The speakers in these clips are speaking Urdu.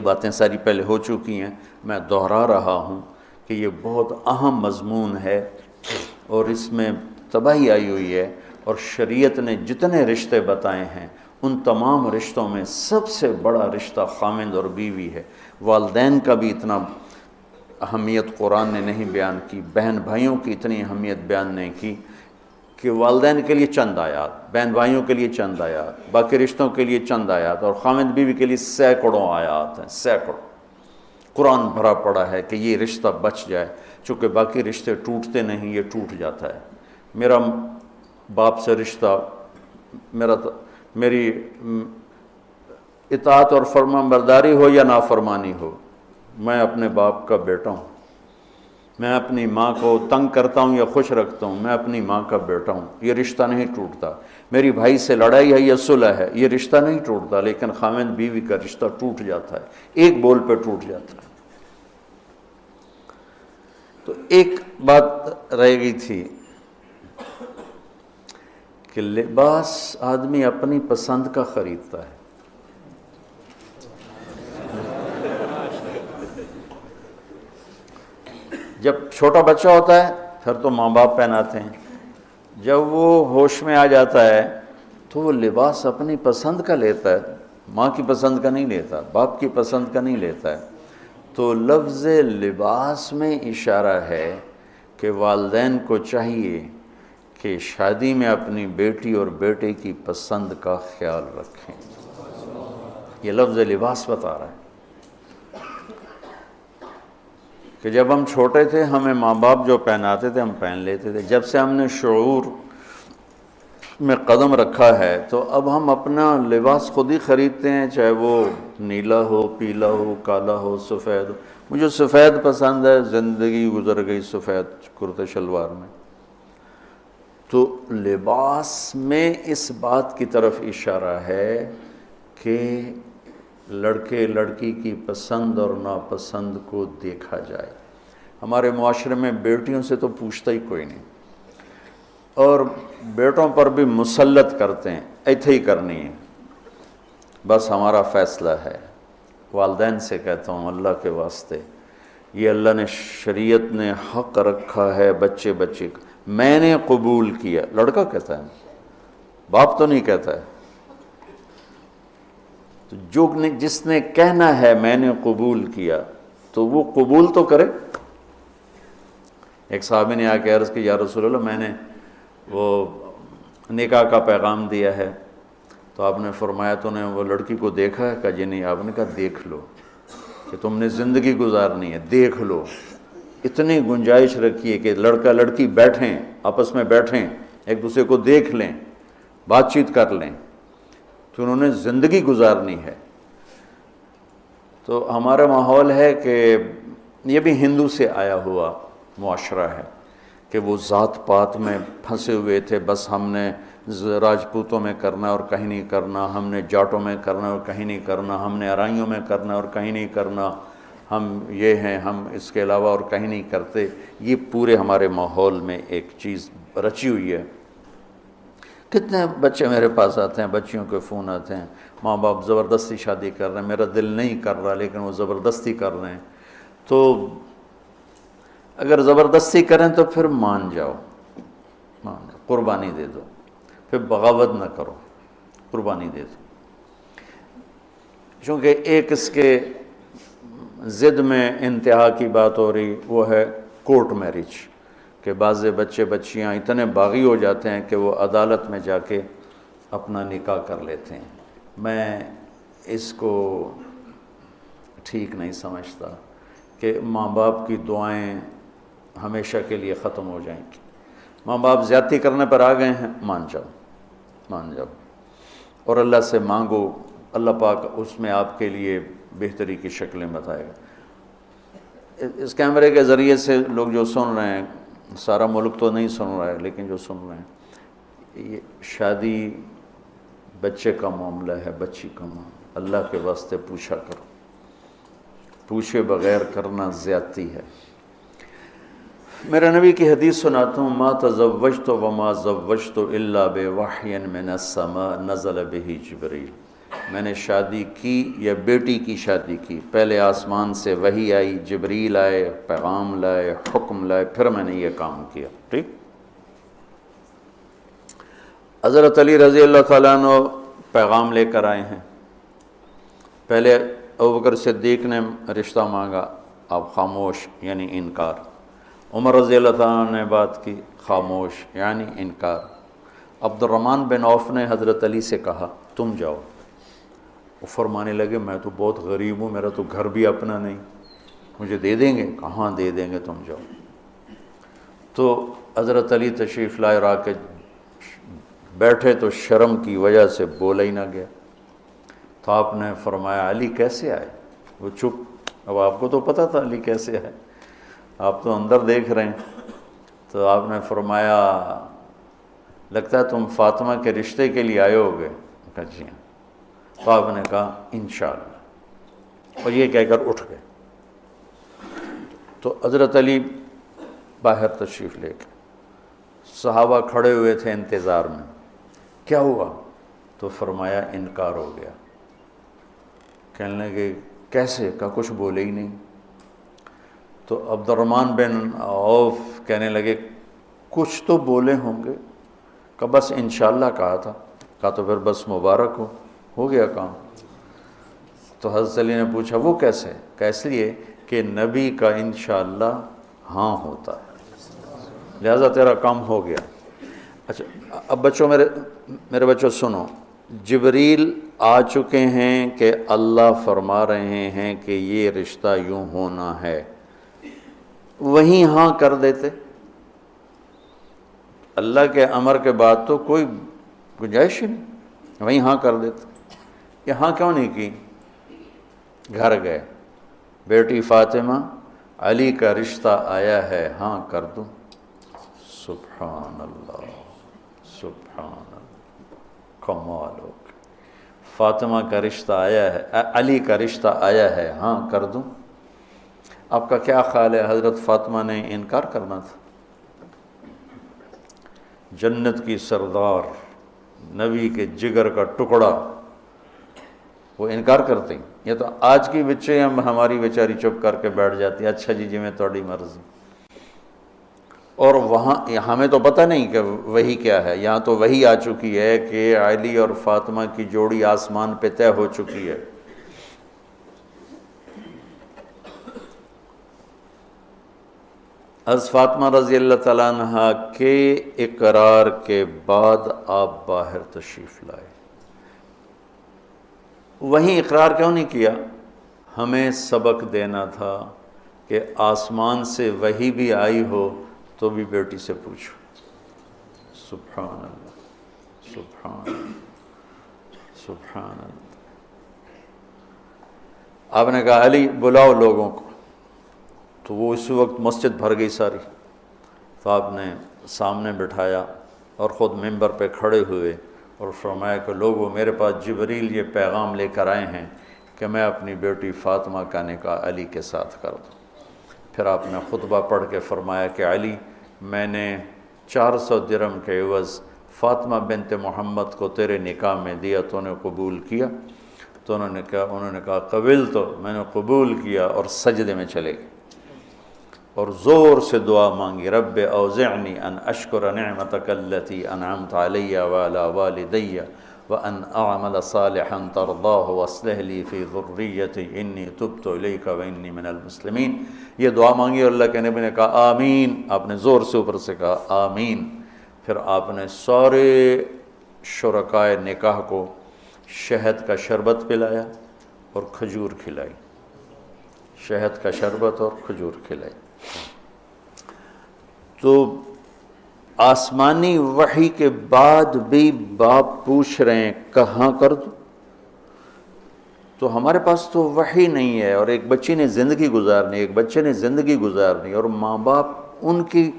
باتیں ساری پہلے ہو چکی ہیں، میں دہرا رہا ہوں کہ یہ بہت اہم مضمون ہے اور اس میں تباہی آئی ہوئی ہے، اور شریعت نے جتنے رشتے بتائے ہیں ان تمام رشتوں میں سب سے بڑا رشتہ خامند اور بیوی ہے۔ والدین کا بھی اتنا اہمیت قرآن نے نہیں بیان کی، بہن بھائیوں کی اتنی اہمیت بیان نہیں کی کہ والدین کے لیے چند آیات، بہن بھائیوں کے لیے چند آیات، باقی رشتوں کے لیے چند آیات، اور خامند بیوی کے لیے سینکڑوں آیات ہیں، سینکڑوں۔ قرآن بھرا پڑا ہے کہ یہ رشتہ بچ جائے، چونکہ باقی رشتے ٹوٹتے نہیں، یہ ٹوٹ جاتا ہے۔ میرا باپ سے رشتہ، میری اطاعت اور فرمان برداری ہو یا نافرمانی ہو، میں اپنے باپ کا بیٹا ہوں۔ میں اپنی ماں کو تنگ کرتا ہوں یا خوش رکھتا ہوں، میں اپنی ماں کا بیٹا ہوں، یہ رشتہ نہیں ٹوٹتا۔ میری بھائی سے لڑائی ہے یا صلح ہے، یہ رشتہ نہیں ٹوٹتا، لیکن خامند بیوی کا رشتہ ٹوٹ جاتا ہے، ایک بول پہ ٹوٹ جاتا ہے۔ تو ایک بات رہ گئی تھی کہ لباس آدمی اپنی پسند کا خریدتا ہے۔ جب چھوٹا بچہ ہوتا ہے پھر تو ماں باپ پہناتے ہیں، جب وہ ہوش میں آ جاتا ہے تو وہ لباس اپنی پسند کا لیتا ہے، ماں کی پسند کا نہیں لیتا، باپ کی پسند کا نہیں لیتا ہے۔ تو لفظ لباس میں اشارہ ہے کہ والدین کو چاہیے کہ شادی میں اپنی بیٹی اور بیٹے کی پسند کا خیال رکھیں۔ یہ لفظ لباس بتا رہا ہے کہ جب ہم چھوٹے تھے ہمیں ماں باپ جو پہناتے تھے ہم پہن لیتے تھے، جب سے ہم نے شعور میں قدم رکھا ہے تو اب ہم اپنا لباس خود ہی خریدتے ہیں، چاہے وہ نیلا ہو، پیلا ہو، کالا ہو، سفید ہو۔ مجھے سفید پسند ہے، زندگی گزر گئی سفید کرتے شلوار میں۔ تو لباس میں اس بات کی طرف اشارہ ہے کہ لڑکے لڑکی کی پسند اور ناپسند کو دیکھا جائے۔ ہمارے معاشرے میں بیٹیوں سے تو پوچھتا ہی کوئی نہیں، اور بیٹوں پر بھی مسلط کرتے ہیں، ایتھے ہی کرنی ہے، بس ہمارا فیصلہ ہے۔ والدین سے کہتا ہوں اللہ کے واسطے، یہ اللہ نے شریعت نے حق رکھا ہے بچے کا، میں نے قبول کیا، لڑکا کہتا ہے، باپ تو نہیں کہتا ہے۔ تو جس نے کہنا ہے میں نے قبول کیا تو وہ قبول تو کرے۔ ایک صحابی نے آ کے عرض کی یا رسول اللہ میں نے وہ نکاح کا پیغام دیا ہے، تو آپ نے فرمایا تو نے وہ لڑکی کو دیکھا ہے؟ کہا جی نہیں۔ آپ نے کہا دیکھ لو، کہ تم نے زندگی گزارنی ہے، دیکھ لو۔ اتنی گنجائش رکھی ہے کہ لڑکا لڑکی بیٹھیں، آپس میں بیٹھیں، ایک دوسرے کو دیکھ لیں، بات چیت کر لیں، تو انہوں نے زندگی گزارنی ہے۔ تو ہمارا ماحول ہے کہ یہ بھی ہندو سے آیا ہوا معاشرہ ہے کہ وہ ذات پات میں پھنسے ہوئے تھے، بس ہم نے راجپوتوں میں کرنا اور کہیں نہیں کرنا، ہم نے جاٹوں میں کرنا اور کہیں نہیں کرنا، ہم نے ارائیوں میں کرنا اور کہیں نہیں کرنا، ہم یہ ہیں، ہم اس کے علاوہ اور کہیں نہیں کرتے۔ یہ پورے ہمارے ماحول میں ایک چیز رچی ہوئی ہے۔ کتنے بچے میرے پاس آتے ہیں، بچیوں کے فون آتے ہیں، ماں باپ زبردستی شادی کر رہے ہیں، میرا دل نہیں کر رہا لیکن وہ زبردستی کر رہے ہیں۔ تو اگر زبردستی کریں تو پھر مان جاؤ، قربانی دے دو، پھر بغاوت نہ کرو، قربانی دے دو۔ چونکہ ایک اس کے ضد میں انتہا کی بات ہو رہی، وہ ہے کورٹ میرج، کہ بعض بچے بچیاں اتنے باغی ہو جاتے ہیں کہ وہ عدالت میں جا کے اپنا نکاح کر لیتے ہیں۔ میں اس کو ٹھیک نہیں سمجھتا کہ ماں باپ کی دعائیں ہمیشہ کے لیے ختم ہو جائیں گی۔ ماں باپ زیادتی کرنے پر آ گئے ہیں، مان جاؤ اور اللہ سے مانگو، اللہ پاک اس میں آپ کے لیے بہتری کی شکلیں بتائے گا۔ اس کیمرے کے ذریعے سے لوگ جو سن رہے ہیں، سارا ملک تو نہیں سن رہا ہے لیکن جو سن رہے ہیں، یہ شادی بچے کا معاملہ ہے، بچی کا معاملہ، اللہ کے واسطے پوچھا کرو، پوچھے بغیر کرنا زیادتی ہے۔ میرے نبی کی حدیث سناتا ہوں، ما تزوجت وما زوجت الا بوحی من السماء نزل به جبریل۔ میں نے شادی کی یا بیٹی کی شادی کی، پہلے آسمان سے وحی آئی، جبریل آئے، پیغام لائے، حکم لائے، پھر میں نے یہ کام کیا۔ ٹھیک۔ حضرت علی رضی اللہ تعالیٰ عنہ پیغام لے کر آئے ہیں۔ پہلے ابوبکر صدیق نے رشتہ مانگا، آپ خاموش یعنی انکار۔ عمر رضی اللہ تعالیٰ عنہ نے بات کی، خاموش یعنی انکار۔ عبد الرحمن بن عوف نے حضرت علی سے کہا تم جاؤ۔ وہ فرمانے لگے میں تو بہت غریب ہوں، میرا تو گھر بھی اپنا نہیں، مجھے دے دیں گے؟ کہاں دے دیں گے، تم جاؤ۔ تو حضرت علی تشریف لائے، را کے بیٹھے تو شرم کی وجہ سے بولا ہی نہ گیا۔ تو آپ نے فرمایا علی کیسے آئے؟ وہ چپ۔ اب آپ کو تو پتہ تھا علی کیسے آئے، آپ تو اندر دیکھ رہے ہیں۔ تو آپ نے فرمایا لگتا ہے تم فاطمہ کے رشتے کے لیے آئے ہوگے؟ کہا جی ہاں۔ تو آپ نے کہا انشاءاللہ، اور یہ کہہ کر اٹھ گئے۔ تو حضرت علی باہر تشریف لے کے، صحابہ کھڑے ہوئے تھے انتظار میں، کیا ہوا؟ تو فرمایا انکار ہو گیا۔ کہنے لگے کیسے؟ کہا کچھ بولے ہی نہیں۔ تو عبد الرحمن بن عوف کہنے لگے کچھ تو بولے ہوں گے؟ کہا بس انشاءاللہ کہا تھا۔ کہا تو پھر بس مبارک ہو گیا کام۔ تو حضرت علی نے پوچھا وہ کیسے؟ کہا اس لیے کہ نبی کا انشاءاللہ ہاں ہوتا ہے، لہذا تیرا کام ہو گیا۔ اچھا اب بچوں، میرے بچوں سنو، جبریل آ چکے ہیں کہ اللہ فرما رہے ہیں کہ یہ رشتہ یوں ہونا ہے، وہیں ہاں کر دیتے۔ اللہ کے امر کے بعد تو کوئی گنجائش ہی نہیں، وہیں ہاں کر دیتے۔ یہ ہاں کیوں نہیں کی؟ گھر گئے، بیٹی فاطمہ علی کا رشتہ آیا ہے، ہاں کر دوں؟ سبحان اللہ، سبحان اللہ، کمال ہو گیا۔ فاطمہ کا رشتہ آیا ہے، علی کا رشتہ آیا ہے، ہاں کر دوں؟ آپ کا کیا خیال ہے حضرت فاطمہ نے انکار کرنا تھا؟ جنت کی سردار، نبی کے جگر کا ٹکڑا، وہ انکار کرتے ہیں؟ یہ تو آج کی بچے ہماری بیچاری چپ کر کے بیٹھ جاتی ہے، اچھا جی میں تھوڑی مرضی۔ اور وہاں ہمیں تو پتہ نہیں کہ وہی کیا ہے، یہاں تو وہی آ چکی ہے کہ علی اور فاطمہ کی جوڑی آسمان پہ طے ہو چکی ہے۔ حضرت فاطمہ رضی اللہ تعالیٰ عنہ کے اقرار کے بعد آپ باہر تشریف لائے۔ وہیں اقرار کیوں نہیں کیا؟ ہمیں سبق دینا تھا کہ آسمان سے وحی بھی آئی ہو تو بھی بیٹی سے پوچھو۔ سبحان اللہ، سبحان اللہ، سبحان اللہ۔ آپ نے کہا علی بلاؤ لوگوں کو، تو وہ اس وقت مسجد بھر گئی ساری۔ تو آپ نے سامنے بٹھایا اور خود ممبر پہ کھڑے ہوئے اور فرمایا کہ لوگوں میرے پاس جبریل یہ پیغام لے کر آئے ہیں کہ میں اپنی بیٹی فاطمہ کا نکاح علی کے ساتھ کر دوں۔ پھر آپ نے خطبہ پڑھ کے فرمایا کہ علی میں نے 400 درہم کے عوض فاطمہ بنت محمد کو تیرے نکاح میں دیا، تو نے قبول کیا؟ تو انہوں نے کہا قبل، تو میں نے قبول کیا، اور سجدے میں چلے گئے اور زور سے دعا مانگی، رب اوزعنی ان اشکر نعمتک التی انعمت علی وعلی والدی وان اعمل صالحا ترضاہ واصلح لی فی ذریتی انی تبت الیک وانی من المسلمین۔ یہ دعا مانگی اور اللہ کے نبی نے کہا آمین۔ آپ نے زور سے اوپر سے کہا آمین۔ پھر آپ نے سارے شرکائے نکاح کو شہد کا شربت پلایا اور کھجور کھلائی، شہد کا شربت اور کھجور کھلائی۔ تو آسمانی وحی کے بعد بھی باپ پوچھ رہے ہیں کہاں کر دوں؟ تو ہمارے پاس تو وحی نہیں ہے، اور ایک بچی نے زندگی گزارنی، ایک بچے نے زندگی گزارنی، اور ماں باپ ان کی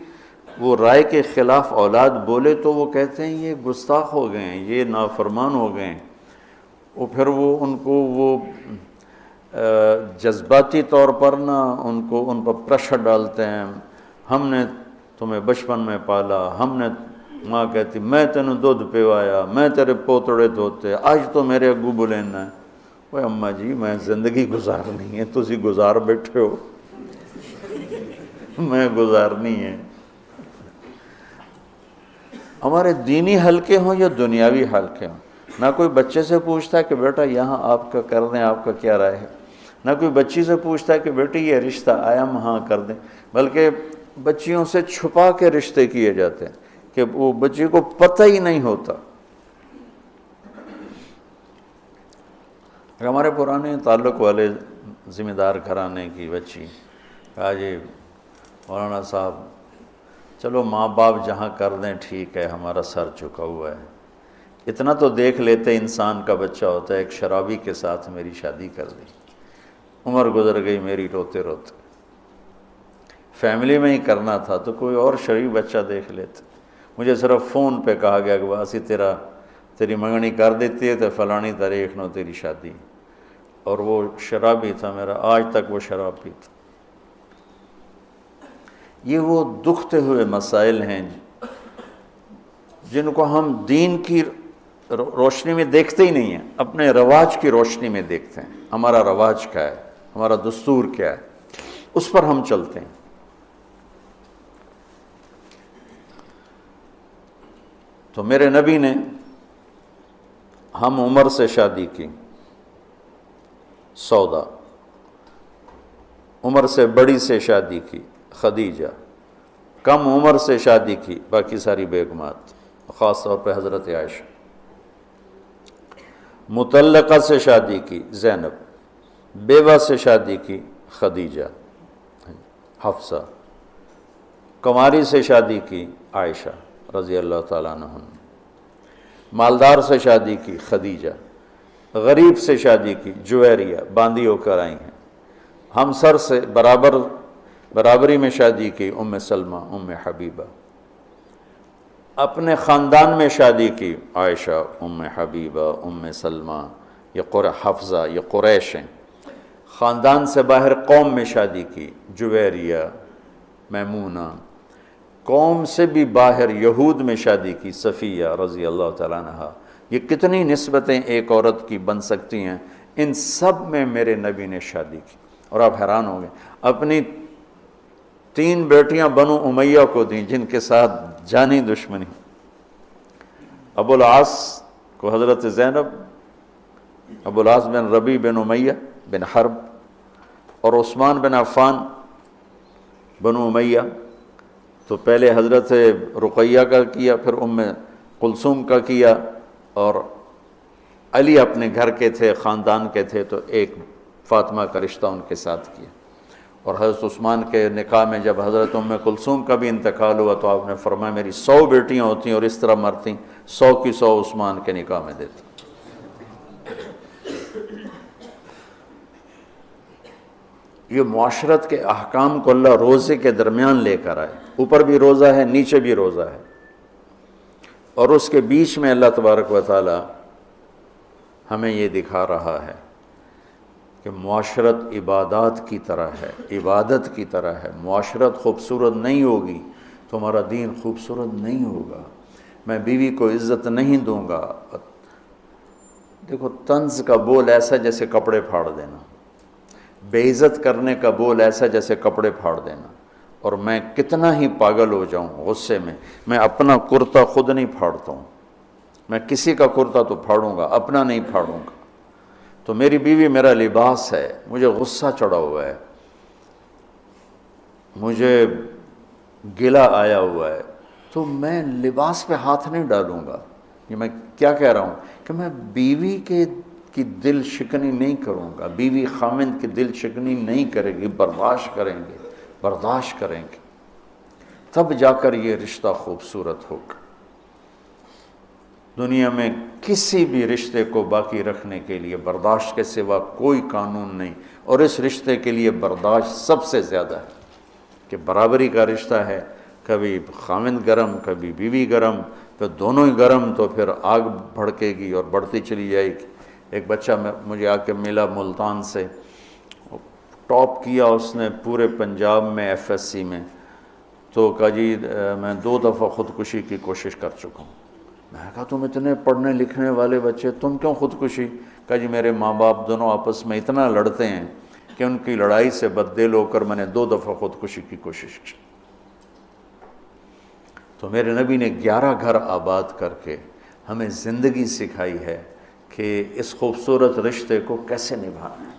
وہ رائے کے خلاف اولاد بولے تو وہ کہتے ہیں یہ گستاخ ہو گئے ہیں، یہ نافرمان ہو گئے ہیں۔ وہ پھر وہ ان کو وہ جذباتی طور پر ان پر پریشر ڈالتے ہیں، ہم نے تمہیں بچپن میں پالا، ہم نے ماں کہتی میں تینوں دودھ پیوایا، میں تیرے پوتڑے دھوتے، آج تو میرے اگو بلینا ہے۔ وہ اماں جی میں زندگی گزارنی ہے، تسی گزار بیٹھے ہو، میں گزارنی ہے۔ ہمارے دینی حلقے ہوں یا دنیاوی حلقے ہوں، نہ کوئی بچے سے پوچھتا ہے کہ بیٹا یہاں آپ کا کر دیں، آپ کا کیا رائے ہے، نہ کوئی بچی سے پوچھتا ہے کہ بیٹی یہ رشتہ آیا ہم ہاں کر دیں، بلکہ بچیوں سے چھپا کے رشتے کیے جاتے ہیں کہ وہ بچی کو پتہ ہی نہیں ہوتا۔ ہمارے پرانے تعلق والے ذمہ دار گھرانے کی بچی کہا جی مولانا صاحب چلو ماں باپ جہاں کر دیں ٹھیک ہے، ہمارا سر جھکا ہوا ہے، اتنا تو دیکھ لیتے انسان کا بچہ ہوتا ہے۔ ایک شرابی کے ساتھ میری شادی کر دی، عمر گزر گئی میری روتے روتے، فیملی میں ہی کرنا تھا تو کوئی اور شریف بچہ دیکھ لیتے۔ مجھے صرف فون پہ کہا گیا کہ باسی تیری منگنی کر دیتی ہے تو فلانی تاریخ نو تیری شادی، اور وہ شرابی تھا میرا، آج تک وہ شراب پیتا۔ یہ وہ دکھتے ہوئے مسائل ہیں جن کو ہم دین کی روشنی میں دیکھتے ہی نہیں ہیں، اپنے رواج کی روشنی میں دیکھتے ہیں۔ ہمارا رواج کیا ہے، ہمارا دستور کیا ہے، اس پر ہم چلتے ہیں۔ تو میرے نبی نے ہم عمر سے شادی کی، سودا، عمر سے بڑی سے شادی کی، خدیجہ، کم عمر سے شادی کی باقی ساری بیگمات، خاص طور پہ حضرت عائشہ، مطلقہ سے شادی کی زینب، بیوہ سے شادی کی خدیجہ حفصہ، کنواری سے شادی کی عائشہ رضی اللہ تعالیٰ عنہ، مالدار سے شادی کی خدیجہ، غریب سے شادی کی جویریہ، باندی ہو کر آئی ہیں، ہمسر سے برابری میں شادی کی ام سلمہ ام حبیبہ، اپنے خاندان میں شادی کی عائشہ ام حبیبہ ام سلمہ، یہ حفصہ، یہ قریش ہیں۔ خاندان سے باہر قوم میں شادی کی جویریہ، میمونہ، قوم سے بھی باہر یہود میں شادی کی صفیہ رضی اللہ تعالیٰ عنہ۔ یہ کتنی نسبتیں ایک عورت کی بن سکتی ہیں، ان سب میں میرے نبی نے شادی کی۔ اور آپ حیران ہوں گے، اپنی 3 بیٹیاں بنو امیہ کو دیں جن کے ساتھ جانی دشمنی، ابو العاص کو حضرت زینب، ابو العاص بن ربیع بن امیہ بن حرب، اور عثمان بن عفان بنو امیہ۔ تو پہلے حضرت رقیہ کا کیا، پھر ام کلثوم کا کیا، اور علی اپنے گھر کے تھے، خاندان کے تھے، تو ایک فاطمہ کا رشتہ ان کے ساتھ کیا۔ اور حضرت عثمان کے نکاح میں جب حضرت ام کلثوم کا بھی انتقال ہوا تو آپ نے فرمایا میری 100 بیٹیاں ہوتی اور اس طرح مرتیں، 100 کی 100 عثمان کے نکاح میں دیتے۔ یہ معاشرت کے احکام کو اللہ روزے کے درمیان لے کر آئے، اوپر بھی روزہ ہے نیچے بھی روزہ ہے، اور اس کے بیچ میں اللہ تبارک و تعالی ہمیں یہ دکھا رہا ہے کہ معاشرت عبادات کی طرح ہے، عبادت کی طرح ہے۔ معاشرت خوبصورت نہیں ہوگی تو ہمارا دین خوبصورت نہیں ہوگا۔ میں بیوی کو عزت نہیں دوں گا، دیکھو طنز کا بول ایسا جیسے کپڑے پھاڑ دینا، بے عزت کرنے کا بول ایسا جیسے کپڑے پھاڑ دینا۔ اور میں کتنا ہی پاگل ہو جاؤں غصے میں اپنا کرتا خود نہیں پھاڑتا ہوں، میں کسی کا کرتا تو پھاڑوں گا، اپنا نہیں پھاڑوں گا۔ تو میری بیوی میرا لباس ہے، مجھے غصہ چڑھا ہوا ہے، مجھے گلہ آیا ہوا ہے، تو میں لباس پہ ہاتھ نہیں ڈالوں گا۔ یہ میں کیا کہہ رہا ہوں کہ میں بیوی کی دل شکنی نہیں کروں گا، بیوی خامند کی دل شکنی نہیں کرے گی، برداشت کریں گے، تب جا کر یہ رشتہ خوبصورت ہوگا۔ دنیا میں کسی بھی رشتے کو باقی رکھنے کے لیے برداشت کے سوا کوئی قانون نہیں، اور اس رشتے کے لیے برداشت سب سے زیادہ ہے کہ برابری کا رشتہ ہے، کبھی خامند گرم کبھی بیوی گرم، پھر دونوں ہی گرم تو پھر آگ بھڑکے گی اور بڑھتی چلی جائے گی۔ ایک بچہ مجھے آ کے ملا ملتان سے، ٹاپ کیا اس نے پورے پنجاب میں FSC میں، تو کہا جی میں 2 دفعہ خودکشی کی کوشش کر چکا ہوں۔ میں نے کہا تم اتنے پڑھنے لکھنے والے بچے، تم کیوں خودکشی؟ کہا جی میرے ماں باپ دونوں آپس میں اتنا لڑتے ہیں کہ ان کی لڑائی سے بددل ہو کر میں نے 2 دفعہ خودکشی کی کوشش کی۔ تو میرے نبی نے 11 گھر آباد کر کے ہمیں زندگی سکھائی ہے کہ اس خوبصورت رشتے کو کیسے نبھانا ہے۔